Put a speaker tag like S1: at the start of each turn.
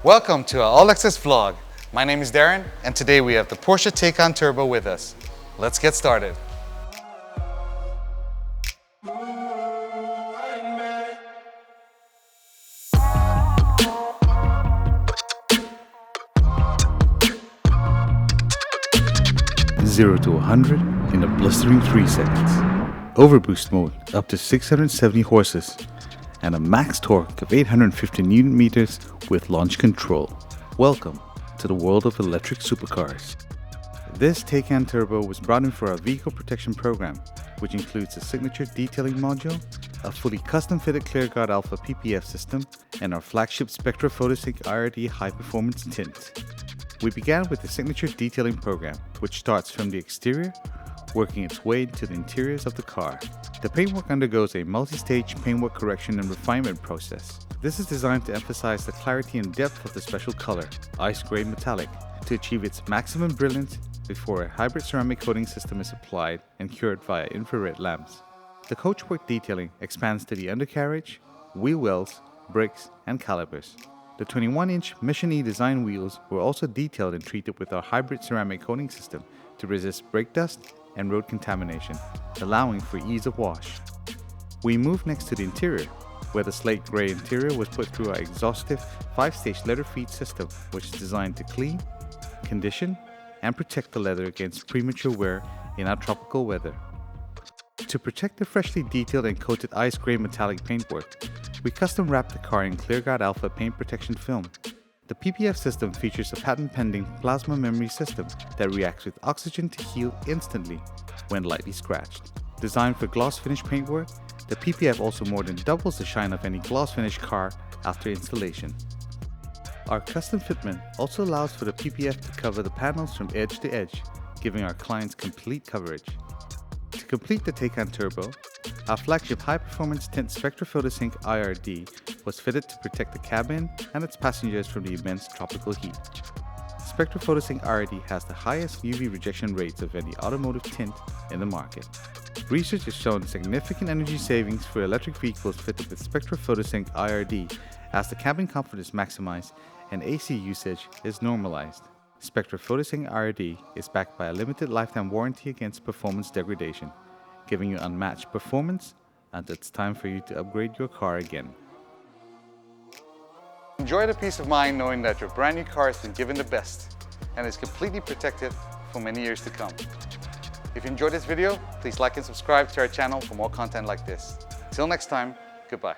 S1: Welcome to our All Access vlog. My name is Darren, and today we have the Porsche Taycan Turbo with us. Let's get started. Zero to 100 in a blistering 3 seconds. Overboost mode up to 670 horses. And a max torque of 850 Newton meters with launch control. Welcome to the world of electric supercars. This Taycan Turbo was brought in for our vehicle protection program, which includes a signature detailing module, a fully custom-fitted ClearGuard Alpha PPF system, and our flagship Spectra PhotoSync IRD high-performance tint. We began with the signature detailing program, which starts from the exterior, working its way into the interiors of the car. The paintwork undergoes a multi-stage paintwork correction and refinement process. This is designed to emphasize the clarity and depth of the special color, ice gray metallic, to achieve its maximum brilliance before a hybrid ceramic coating system is applied and cured via infrared lamps. The coachwork detailing expands to the undercarriage, wheel wells, brakes, and calipers. The 21-inch Mission E design wheels were also detailed and treated with our hybrid ceramic coating system to resist brake dust and road contamination, allowing for ease of wash. We moved next to the interior, where the slate gray interior was put through our exhaustive 5-stage leather feed system, which is designed to clean, condition, and protect the leather against premature wear in our tropical weather. To protect the freshly detailed and coated ice gray metallic paintwork, we custom wrapped the car in ClearGuard Alpha paint protection film. The PPF system features a patent-pending plasma memory system that reacts with oxygen to heal instantly when lightly scratched. Designed for gloss finish paintwork, the PPF also more than doubles the shine of any gloss finish car after installation. Our custom fitment also allows for the PPF to cover the panels from edge to edge, giving our clients complete coverage. To complete the Taycan Turbo, our flagship high-performance tint Spectra PhotoSync IRD was fitted to protect the cabin and its passengers from the immense tropical heat. Spectra PhotoSync IRD has the highest UV rejection rates of any automotive tint in the market. Research has shown significant energy savings for electric vehicles fitted with Spectra PhotoSync IRD as the cabin comfort is maximized and AC usage is normalized. Spectra PhotoSync IRD is backed by a limited lifetime warranty against performance degradation, giving you unmatched performance until it's time for you to upgrade your car again. Enjoy the peace of mind knowing that your brand new car has been given the best and is completely protected for many years to come. If you enjoyed this video, please like and subscribe to our channel for more content like this. Till next time, goodbye.